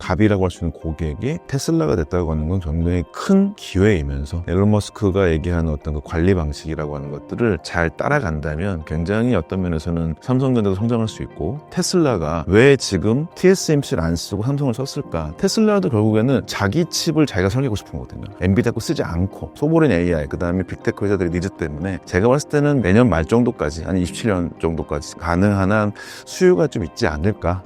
갑이라고 할 수 있는 고객이 테슬라가 됐다고 하는 건 굉장히 큰 기회이면서 일론 머스크가 얘기하는 어떤 그 관리 방식이라고 하는 것들을 잘 따라간다면 굉장히 어떤 면에서는 삼성전자도 성장할 수 있고, 테슬라가 왜 지금 TSMC를 안 쓰고 삼성을 썼을까? 테슬라도 결국에는 자기 칩을 자기가 설계하고 싶은 거거든요. 엔비디아 거 쓰지 않고 소보린 AI, 그 다음에 빅테크 회사들의 니즈 때문에 제가 봤을 때는 내년 말 정도까지, 아니 27년 정도까지 가능한 한 수요가 좀 있지 않을까.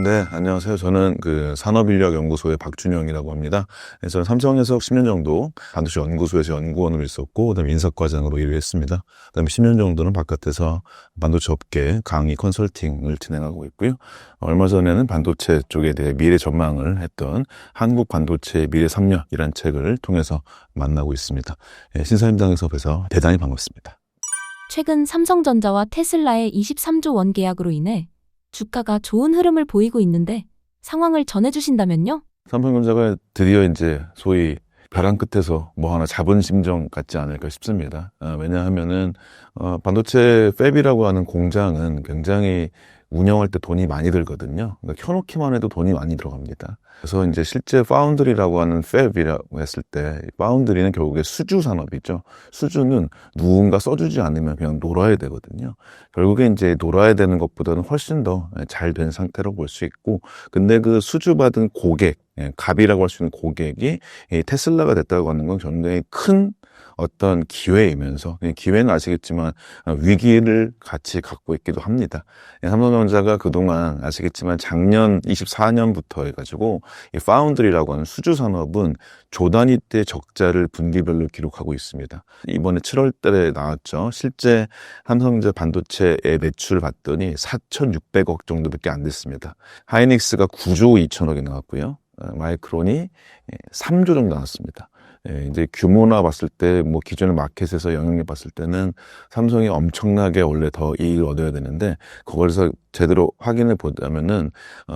네, 안녕하세요. 저는 산업인력연구소의 박준영이라고 합니다. 저는 삼성에서 10년 정도 반도체 연구소에서 연구원으로 있었고, 그다음에 인사과장으로 일을 했습니다. 그다음에 10년 정도는 바깥에서 반도체 업계 강의 컨설팅을 진행하고 있고요. 얼마 전에는 반도체 쪽에 대해 미래 전망을 했던 한국 반도체 미래 3년이라는 책을 통해서 만나고 있습니다. 신사임당에서 뵈서 대단히 반갑습니다. 최근 삼성전자와 테슬라의 23조 원 계약으로 인해 주가가 좋은 흐름을 보이고 있는데 상황을 전해주신다면요? 삼성전자가 드디어 이제 소위 벼랑 끝에서 뭐 하나 잡은 심정 같지 않을까 싶습니다. 왜냐하면은 반도체 팹이라고 하는 공장은 굉장히 운영할 때 돈이 많이 들거든요. 그러니까 켜놓기만 해도 돈이 많이 들어갑니다. 그래서 이제 실제 파운드리라고 하는 팹이라고 했을 때, 파운드리는 결국에 수주 산업이죠. 수주는 누군가 써주지 않으면 그냥 놀아야 되거든요. 결국에 이제 놀아야 되는 것보다는 훨씬 더 잘 된 상태로 볼 수 있고, 근데 그 수주받은 고객, 갑이라고 할 수 있는 고객이 테슬라가 됐다고 하는 건 굉장히 큰 어떤 기회이면서, 기회는 아시겠지만 위기를 같이 갖고 있기도 합니다. 삼성전자가 그동안 아시겠지만 작년 24년부터 해가지고 이 파운드리라고 하는 수주 산업은 조 단위 때 적자를 분기별로 기록하고 있습니다. 이번에 7월 달에 나왔죠. 실제 삼성전자 반도체의 매출 봤더니 4,600억 정도밖에 안 됐습니다. 하이닉스가 9조 2천억이 나왔고요. 마이크론이 3조 정도 나왔습니다. 이제 규모나 봤을 때, 뭐 기존의 마켓에서 영향력 봤을 때는 삼성이 엄청나게 원래 더 이익을 얻어야 되는데, 그걸서 제대로 확인을 보자면은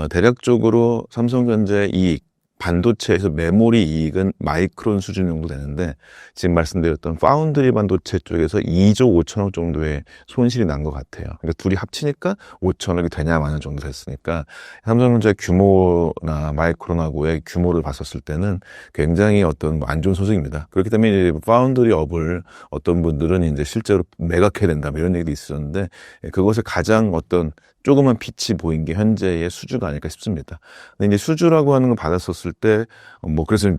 대략적으로 삼성전자의 이익, 반도체에서 메모리 이익은 마이크론 수준 정도 되는데, 지금 말씀드렸던 파운드리 반도체 쪽에서 2조 5천억 정도의 손실이 난 것 같아요. 그러니까 둘이 합치니까 5천억이 되냐 마냐 정도 됐으니까, 삼성전자의 규모나 마이크론하고의 규모를 봤었을 때는 굉장히 어떤 안 좋은 소식입니다. 그렇기 때문에 이제 파운드리 업을 어떤 분들은 이제 실제로 매각해야 된다, 이런 얘기도 있었는데, 그것을 가장 어떤 조그만 빛이 보인 게 현재의 수주가 아닐까 싶습니다. 근데 이제 수주라고 하는 걸 받았었을 때, 그래서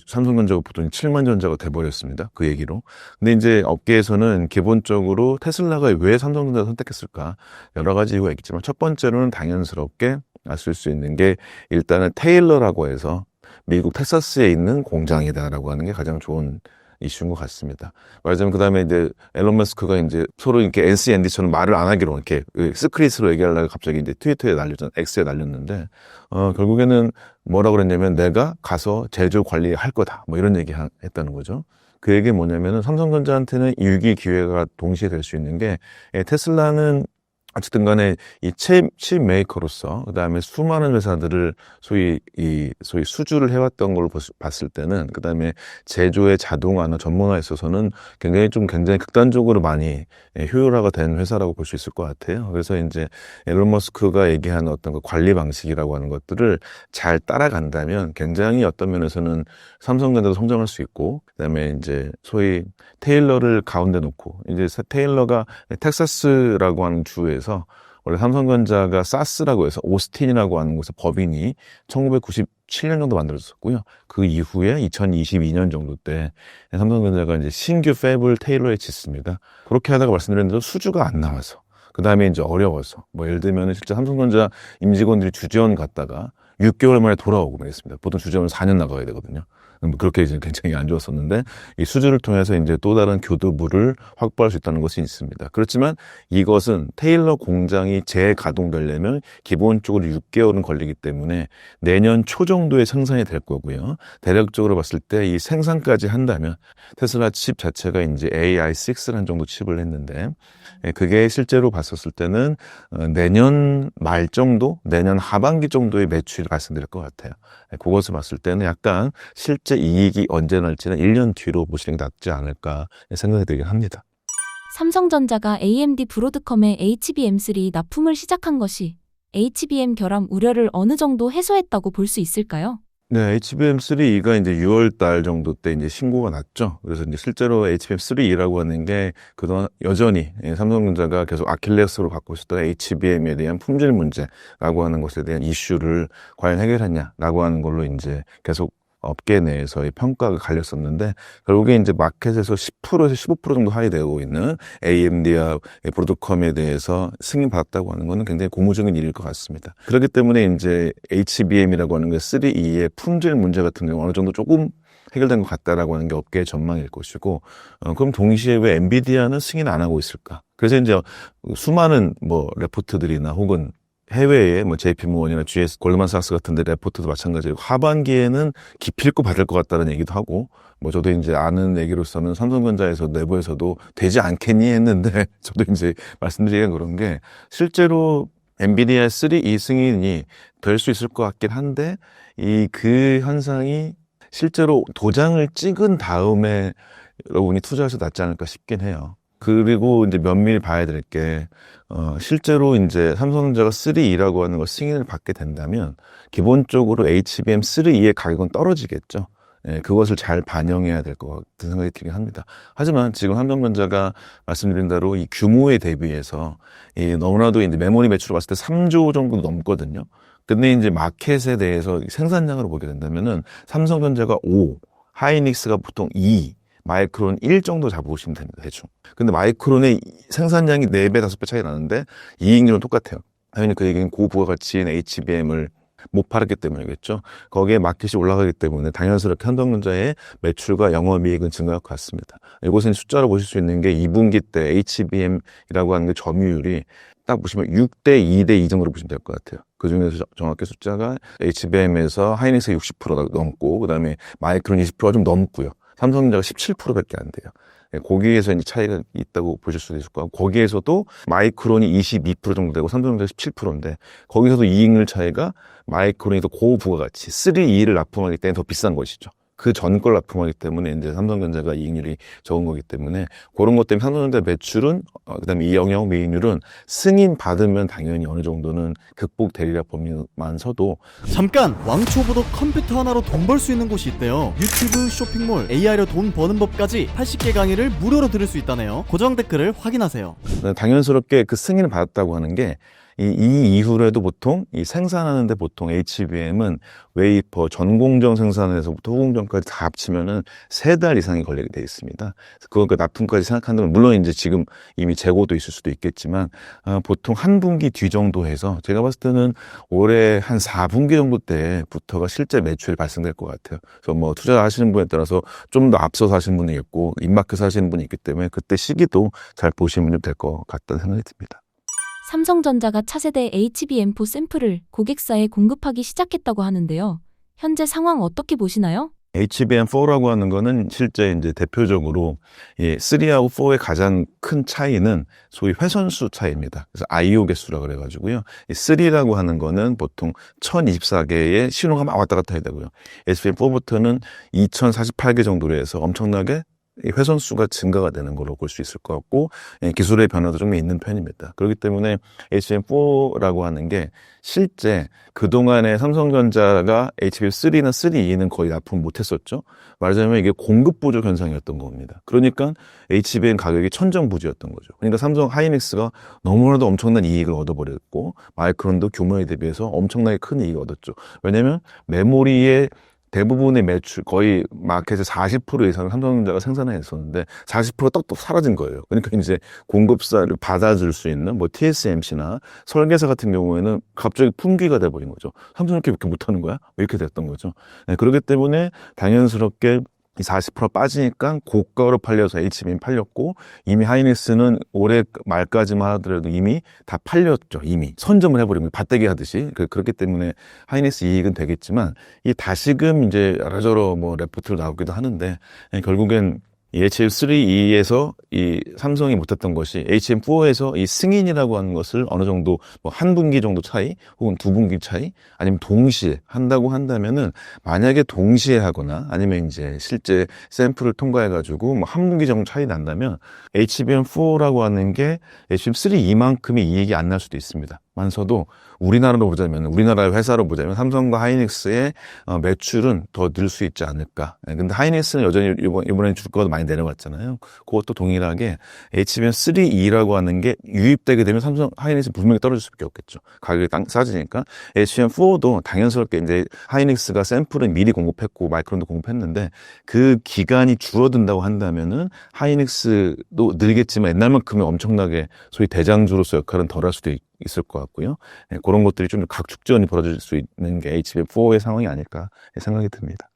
삼성전자가 보통 7만 전자가 돼버렸습니다. 그 얘기로. 근데 이제 업계에서는 기본적으로 테슬라가 왜 삼성전자를 선택했을까? 여러 가지 이유가 있겠지만, 첫 번째로는 당연스럽게 아실 수 있는 게, 일단은 테일러라고 해서 미국 텍사스에 있는 공장이다라고 하는 게 가장 좋은 이슈인 것 같습니다. 말하자면 그 다음에 이제 앨런 머스크가 이제 서로 이렇게 NCND처럼 말을 안 하기로 이렇게 스크릿으로 얘기하려고 갑자기 이제 트위터에 X에 날렸는데, 결국에는 뭐라고 그랬냐면, 내가 가서 제조 관리할 거다, 뭐 이런 얘기 했다는 거죠. 그 얘기는 뭐냐면은, 삼성전자한테는 일기 기회가 동시에 될 수 있는 게, 테슬라는 어쨌든 간에 이 칩 메이커로서, 그 다음에 수많은 회사들을 소위 수주를 해왔던 걸 봤을 때는, 그 다음에 제조의 자동화나 전문화에 있어서는 굉장히 극단적으로 많이 효율화가 된 회사라고 볼 수 있을 것 같아요. 그래서 이제 앨런 머스크가 얘기하는 어떤 그 관리 방식이라고 하는 것들을 잘 따라간다면 굉장히 어떤 면에서는 삼성전자도 성장할 수 있고, 그 다음에 이제 소위 테일러를 가운데 놓고, 이제 테일러가 텍사스라고 하는 주에서 원래 삼성전자가 사스라고 해서 오스틴이라고 하는 곳의 법인이 1997년 정도 만들어졌었고요. 그 이후에 2022년 정도 때 삼성전자가 이제 신규 팹을 테일러에 짓습니다. 그렇게 하다가 말씀드렸는데 수주가 안 나와서, 그 다음에 이제 어려워서, 예를 들면 실제 삼성전자 임직원들이 주재원 갔다가 6개월 만에 돌아오고 그랬습니다. 보통 주재원은 4년 나가야 되거든요. 그렇게 이제 굉장히 안 좋았었는데, 이 수주를 통해서 이제 또 다른 교두부를 확보할 수 있다는 것이 있습니다. 그렇지만 이것은 테일러 공장이 재가동되려면 기본적으로 6개월은 걸리기 때문에 내년 초 정도에 생산이 될 거고요. 대략적으로 봤을 때 이 생산까지 한다면 테슬라 칩 자체가 이제 AI6라는 정도 칩을 했는데, 그게 실제로 봤었을 때는 내년 말 정도, 내년 하반기 정도의 매출이 발생될 것 같아요. 그것을 봤을 때는 약간 실제 이익이 언제 날지는 1년 뒤로 보시는 게 낫지 않을까 생각이 들긴 합니다. 삼성전자가 AMD 브로드컴의 HBM3 납품을 시작한 것이 HBM 결함 우려를 어느 정도 해소했다고 볼 수 있을까요? 네, HBM3E가 이제 6월 달 정도 때 이제 신고가 났죠. 그래서 이제 실제로 HBM3E라고 하는 게 그동안 여전히 삼성전자가 계속 아킬레스로 갖고 있었던 HBM에 대한 품질 문제라고 하는 것에 대한 이슈를 과연 해결했냐라고 하는 걸로 이제 계속 업계 내에서의 평가가 갈렸었는데, 결국에 이제 마켓에서 10%에서 15% 정도 하이되고 있는 AMD와 브로드컴에 대해서 승인받았다고 하는 것은 굉장히 고무적인 일일 것 같습니다. 그렇기 때문에 이제 HBM이라고 하는 게 3E의 품질 문제 같은 경우 어느 정도 조금 해결된 것 같다라고 하는 게 업계의 전망일 것이고, 그럼 동시에 왜 엔비디아는 승인 안 하고 있을까? 그래서 이제 수많은 뭐 레포트들이나 혹은 해외에 뭐 JP모건이나 GS, 골드만삭스 같은 데 레포트도 마찬가지로 하반기에는 기필코 받을 것 같다는 얘기도 하고, 뭐 저도 이제 아는 얘기로서는 삼성전자에서 내부에서도 되지 않겠니 했는데 저도 이제 말씀드리기가 그런 게, 실제로 엔비디아 3E 승인이 될 수 있을 것 같긴 한데, 그 현상이 실제로 도장을 찍은 다음에 여러분이 투자하셔도 낫지 않을까 싶긴 해요. 그리고 이제 면밀히 봐야 될 게, 실제로 이제 삼성전자가 3E라고 하는 걸 승인을 받게 된다면, 기본적으로 HBM3E의 가격은 떨어지겠죠. 예, 그것을 잘 반영해야 될 것 같은 생각이 들긴 합니다. 하지만 지금 삼성전자가 말씀드린 대로 이 규모에 대비해서, 너무나도 이제 메모리 매출을 봤을 때 3조 정도 넘거든요. 근데 이제 마켓에 대해서 생산량으로 보게 된다면은 삼성전자가 5, 하이닉스가 보통 2, 마이크론 1 정도 잡으시면 됩니다, 대충. 근데 마이크론의 생산량이 4배, 5배 차이 나는데 이익률은 똑같아요. 당연히 그 얘기는 고부가가치인 HBM을 못 팔았기 때문이겠죠. 거기에 마켓이 올라가기 때문에 당연스럽게 삼성전자의 매출과 영업이익은 증가할 것 같습니다. 이곳은 숫자로 보실 수 있는 게 2분기 때 HBM이라고 하는 게 점유율이 딱 보시면 6대 2대 2 정도로 보시면 될 것 같아요. 그 중에서 정확히 숫자가 HBM에서 하이닉스가 60%가 넘고, 그 다음에 마이크론 20%가 좀 넘고요. 삼성전자가 17%밖에 안 돼요. 거기에서 이제 차이가 있다고 보실 수도 있을 거고, 거기에서도 마이크론이 22% 정도 되고 삼성전자가 17%인데, 거기서도 이익률 차이가 마이크론이 더 고부가가치 3E를 납품하기 때문에 더 비싼 것이죠. 그 전 걸 납품하기 때문에 이제 삼성전자가 이익률이 적은 거기 때문에, 그런 것 때문에 삼성전자 매출은, 그다음에 이 영업이익률은 승인 받으면 당연히 어느 정도는 극복되리라 보면서도. 잠깐! 왕초보도 컴퓨터 하나로 돈 벌 수 있는 곳이 있대요. 유튜브, 쇼핑몰, AI로 돈 버는 법까지 80개 강의를 무료로 들을 수 있다네요. 고정 댓글을 확인하세요. 당연스럽게 그 승인을 받았다고 하는 게, 이 이후로도 보통 이 생산하는데 보통 HBM은 웨이퍼 전공정 생산에서부터 후공정까지 다 합치면은 3달 이상이 걸리게 돼 있습니다. 그거 납품까지 생각한다면, 물론 이제 지금 이미 재고도 있을 수도 있겠지만, 보통 한 분기 뒤 정도 해서 제가 봤을 때는 올해 한 4분기 정도 때부터가 실제 매출이 발생될 것 같아요. 그래서 뭐 투자하시는 분에 따라서 좀 더 앞서서 하시는 분이 있고, 입마켓 하시는 분이 있기 때문에 그때 시기도 잘 보시면 될 것 같다는 생각이 듭니다. 삼성전자가 차세대 HBM4 샘플을 고객사에 공급하기 시작했다고 하는데요. 현재 상황 어떻게 보시나요? HBM4라고 하는 거는 실제 이제 대표적으로 3하고 4의 가장 큰 차이는 소위 회선수 차이입니다. 그래서 IO 개수라 그래가지고요. 이 3라고 하는 거는 보통 1024개의 신호가 막 왔다 갔다 해야 되고요. HBM4부터는 2048개 정도로 해서 엄청나게 회선수가 증가가 되는 걸로 볼 수 있을 것 같고, 기술의 변화도 좀 있는 편입니다. 그렇기 때문에 HBM4라고 하는 게 실제 그동안에 삼성전자가 HBM3나 3E는 거의 납품 못했었죠. 말하자면 이게 공급 부족 현상이었던 겁니다. 그러니까 HBM 가격이 천정부지였던 거죠. 그러니까 삼성 하이닉스가 너무나도 엄청난 이익을 얻어버렸고, 마이크론도 규모에 대비해서 엄청나게 큰 이익을 얻었죠. 왜냐하면 메모리의 대부분의 매출, 거의 마켓의 40% 이상을 삼성전자가 생산했었는데 40%가 떡떡 사라진 거예요. 그러니까 이제 공급사를 받아줄 수 있는 뭐 TSMC나 설계사 같은 경우에는 갑자기 품귀가 돼버린 거죠. 삼성은 이렇게 못하는 거야? 왜 이렇게 됐던 거죠? 네, 그렇기 때문에 당연스럽게 이 40% 빠지니까 고가로 팔려서 HBM 팔렸고, 이미 하이닉스는 올해 말까지만 하더라도 이미 다 팔렸죠. 이미 선점을 해버린 거예요. 밭대기 하듯이. 그렇기 때문에 하이닉스 이익은 되겠지만, 이 다시금 이제 여러저러 뭐 레포트로 나오기도 하는데, 결국엔 이 HBM3E에서 이 삼성이 못했던 것이 HBM4에서 이 승인이라고 하는 것을 어느 정도 뭐 한 분기 정도 차이 혹은 두 분기 차이 아니면 동시에 한다고 한다면은 만약에 동시에 하거나 아니면 이제 실제 샘플을 통과해 가지고 뭐 한 분기 정도 차이 난다면 HBM4라고 하는 게 HBM3E만큼의 이익이 안 날 수도 있습니다. 만서도 우리나라로 보자면 우리나라 회사로 보자면 삼성과 하이닉스의 매출은 더 늘 수 있지 않을까. 근데 하이닉스는 여전히 이번에 주가도 많이 내려갔잖아요. 그것도 동일하게 HBM3E라고 하는 게 유입되게 되면 삼성 하이닉스 분명히 떨어질 수밖에 없겠죠. 가격이 싸지니까. HBM4도 당연스럽게 이제 하이닉스가 샘플은 미리 공급했고 마이크론도 공급했는데 그 기간이 줄어든다고 한다면은 하이닉스도 늘겠지만 옛날만큼은 엄청나게 소위 대장주로서 역할은 덜할 수도 있을 것 같고요. 그런 것들이 좀 각축전이 벌어질 수 있는 게 HBM4의 상황이 아닐까 생각이 듭니다.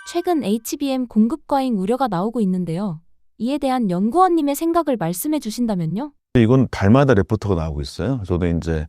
최근 HBM 공급 과잉 우려가 나오고 있는데요. 이에 대한 연구원님의 생각을 말씀해 주신다면요? 이건 달마다 레포터가 나오고 있어요. 저도 이제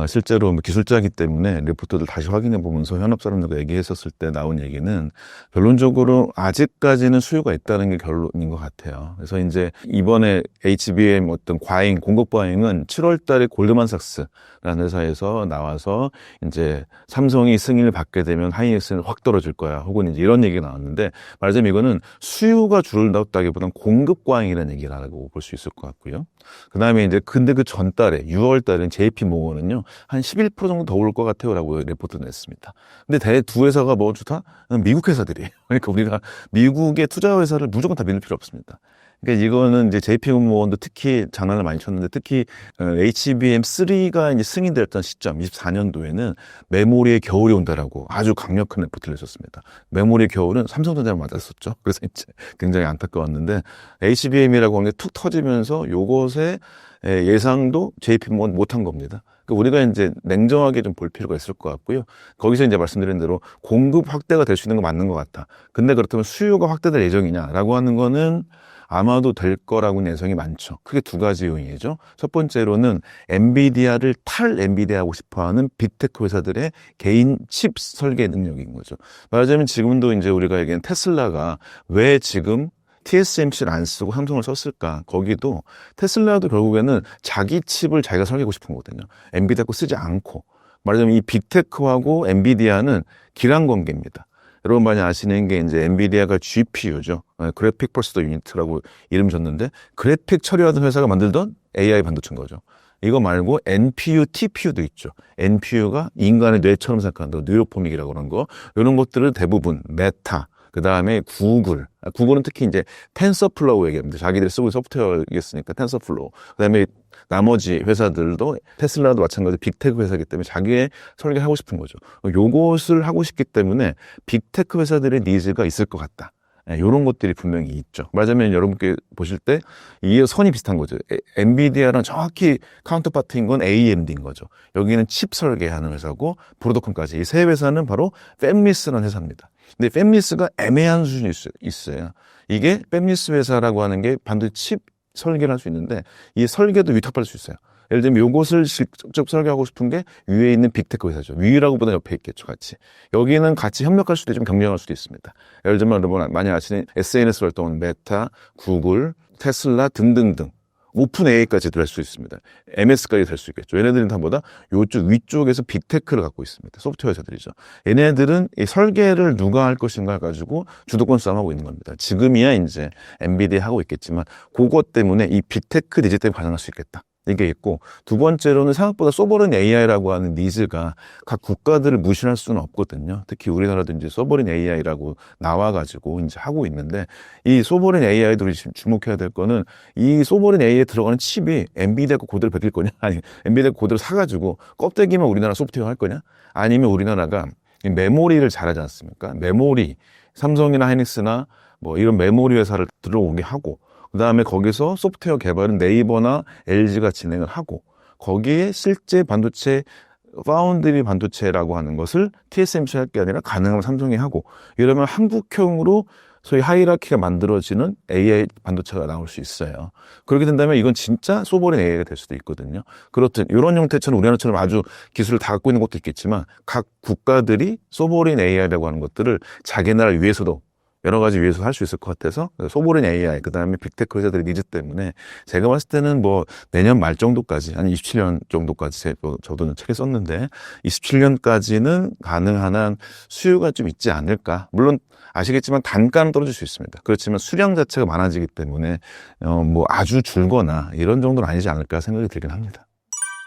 실제로 기술자이기 때문에 레포터들 다시 확인해 보면서 현업 사람들과 얘기했었을 때 나온 얘기는 결론적으로 아직까지는 수요가 있다는 게 결론인 것 같아요. 그래서 이제 이번에 HBM 어떤 과잉, 공급 과잉은 7월 달에 골드만삭스라는 회사에서 나와서 이제 삼성이 승인을 받게 되면 하이닉스는 확 떨어질 거야. 혹은 이제 이런 얘기가 나왔는데 말하자면 이거는 수요가 줄었다기보다는 공급 과잉이라는 얘기라고 볼 수 있을 것 같고요. 그 다음에 이제 근데 그 전달에 6월 달엔 JP 모건은요 한 11% 정도 더 오를 것 같아요라고 레포트 냈습니다. 근데 두 회사가 뭐 좋다? 미국 회사들이에요. 그러니까 우리가 미국의 투자 회사를 무조건 다 믿을 필요 없습니다. 그러니까 이거는 이제 JP 모건도 특히 장난을 많이 쳤는데 특히 HBM3가 이제 승인됐던 시점 24년도에는 메모리의 겨울이 온다라고 아주 강력한 레포트를 냈었습니다. 메모리의 겨울은 삼성전자를 맞았었죠. 그래서 이제 굉장히 안타까웠는데 HBM이라고 하는 게 툭 터지면서 요것의 예상도 JP 모건 못한 겁니다. 우리가 이제 냉정하게 좀 볼 필요가 있을 것 같고요. 거기서 이제 말씀드린 대로 공급 확대가 될 수 있는 건 맞는 것 같다. 근데 그렇다면 수요가 확대될 예정이냐라고 하는 거는 아마도 될 거라고는 예상이 많죠. 크게 두 가지 요인이죠. 첫 번째로는 엔비디아를 엔비디아하고 싶어하는 빅테크 회사들의 개인 칩 설계 능력인 거죠. 말하자면 지금도 이제 우리가 얘기하는 테슬라가 왜 지금 TSMC를 안 쓰고 삼성을 썼을까? 거기도 테슬라도 결국에는 자기 칩을 자기가 설계하고 싶은 거거든요. 엔비디아 거 쓰지 않고. 말하자면 이 빅테크하고 엔비디아는 기란 관계입니다. 여러분 많이 아시는 게 이제 엔비디아가 GPU죠. 그래픽 프로세서 유니트라고 이름 줬는데 그래픽 처리하던 회사가 만들던 AI 반도체인 거죠. 이거 말고 NPU, TPU도 있죠. NPU가 인간의 뇌처럼 생각한다. 뉴로포믹이라고 그런 거. 이런 것들을 대부분 메타, 그 다음에 구글은 특히 이제 텐서플로우 얘기합니다. 자기들이 쓰고 소프트웨어겠으니까 텐서플로우. 그 다음에 나머지 회사들도 테슬라도 마찬가지로 빅테크 회사이기 때문에 자기의 설계를 하고 싶은 거죠. 요것을 하고 싶기 때문에 빅테크 회사들의 니즈가 있을 것 같다. 이런 것들이 분명히 있죠. 말하자면 여러분께 보실 때 이게 선이 비슷한 거죠. 엔비디아랑 정확히 카운터파트인 건 AMD인 거죠. 여기는 칩 설계하는 회사고 브로드컴까지 이 세 회사는 바로 팹리스라는 회사입니다. 근데 팹리스가 애매한 수준이 있어요. 이게 팹리스 회사라고 하는 게 반드시 칩 설계를 할 수 있는데 이 설계도 위탁받을 수 있어요. 예를 들면 요것을 직접 설계하고 싶은 게 위에 있는 빅테크 회사죠. 위라고보다 옆에 있겠죠, 같이. 여기는 같이 협력할 수도 있고 좀 경쟁할 수도 있습니다. 예를 들면 여러분 많이 아시는 SNS 활동은 메타, 구글, 테슬라 등등등. 오픈 AI까지 될 수 있습니다. MS까지 될 수 있겠죠. 얘네들은 다 뭐다? 요쪽 위쪽에서 빅테크를 갖고 있습니다. 소프트웨어 회사들이죠. 얘네들은 이 설계를 누가 할 것인가 가지고 주도권 싸움하고 있는 겁니다. 지금이야 이제 엔비디아 하고 있겠지만 그것 때문에 이 빅테크 니즈 때문에 가능할 수 있겠다. 이게 있고 두 번째로는 생각보다 소버린 AI라고 하는 니즈가 각 국가들을 무시할 수는 없거든요. 특히 우리나라도 이제 소버린 AI라고 나와가지고 이제 하고 있는데 이 소버린 AI들이 지금 주목해야 될 거는 이 소버린 AI에 들어가는 칩이 엔비디아 거 그대로 베낄 거냐? 아니 엔비디아 거 그대로 사가지고 껍데기만 우리나라 소프트웨어 할 거냐? 아니면 우리나라가 이 메모리를 잘하지 않습니까? 메모리 삼성이나 하이닉스나 뭐 이런 메모리 회사를 들어오게 하고 그 다음에 거기서 소프트웨어 개발은 네이버나 LG가 진행을 하고 거기에 실제 반도체 파운드리 반도체라고 하는 것을 TSMC 할 게 아니라 가능하면 삼성이 하고 이러면 한국형으로 소위 하이라키가 만들어지는 AI 반도체가 나올 수 있어요. 그렇게 된다면 이건 진짜 소버린 AI가 될 수도 있거든요. 그렇듯 이런 형태처럼 우리나라처럼 아주 기술을 다 갖고 있는 것도 있겠지만 각 국가들이 소버린 AI라고 하는 것들을 자기 나라를 위해서도 여러 가지 위해서 할 수 있을 것 같아서 소보린 AI 그다음에 빅테크 회사들의 니즈 때문에 제가 봤을 때는 뭐 내년 말 정도까지 아니 27년 정도까지 저도 책에 썼는데 27년까지는 가능한 한 수요가 좀 있지 않을까. 물론 아시겠지만 단가는 떨어질 수 있습니다. 그렇지만 수량 자체가 많아지기 때문에 뭐 아주 줄거나 이런 정도는 아니지 않을까 생각이 들긴 합니다.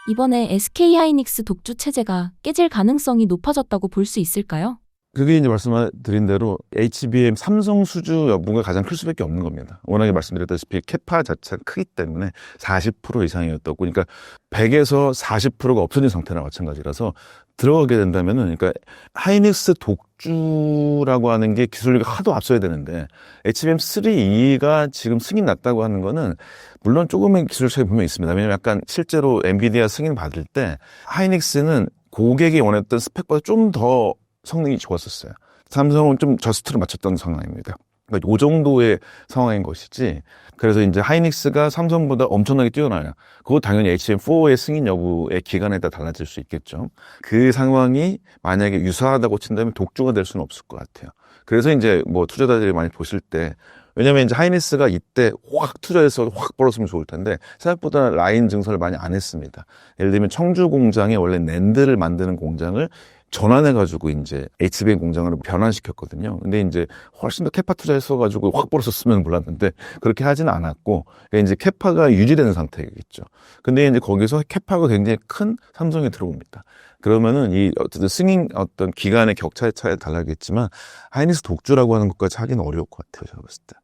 이번에 SK 하이닉스 독주 체제가 깨질 가능성이 높아졌다고 볼 수 있을까요? 그게 이제 말씀드린 대로 HBM 삼성 수주 여부가 가장 클 수밖에 없는 겁니다. 워낙에 말씀드렸다시피 캐파 자체가 크기 때문에 40% 이상이었다고. 그러니까 100에서 40%가 없어진 상태나 마찬가지라서 들어가게 된다면은, 그러니까 하이닉스 독주라고 하는 게 기술력이 하도 앞서야 되는데 HBM3E가 지금 승인 났다고 하는 거는 물론 조금의 기술 차이 분명히 있습니다. 왜냐면 약간 실제로 엔비디아 승인 받을 때 하이닉스는 고객이 원했던 스펙보다 좀 더 성능이 좋았었어요. 삼성은 좀 저스트를 맞췄던 상황입니다. 그러니까 이 정도의 상황인 것이지. 그래서 이제 하이닉스가 삼성보다 엄청나게 뛰어나요. 그거 당연히 HBM4의 승인 여부의 기간에 따라 달라질 수 있겠죠. 그 상황이 만약에 유사하다고 친다면 독주가 될 수는 없을 것 같아요. 그래서 이제 뭐 투자자들이 많이 보실 때, 왜냐면 이제 하이닉스가 이때 확 투자해서 확 벌었으면 좋을 텐데 생각보다 라인 증설을 많이 안 했습니다. 예를 들면 청주 공장에 원래 낸드를 만드는 공장을 전환해가지고 이제 HBM 공장으로 변환시켰거든요. 근데 이제 훨씬 더 캐파 투자했어가지고 확 벌었었으면 몰랐는데 그렇게 하지는 않았고, 그러니까 이제 캐파가 유지되는 상태겠죠. 근데 이제 거기서 캐파가 굉장히 큰 삼성이 들어옵니다. 그러면은 이 어쨌든 승인 어떤 기간의 격차에 차에 달라겠지만 하이닉스 독주라고 하는 것까지 하기는 어려울 것 같아요, 제가 봤을 때.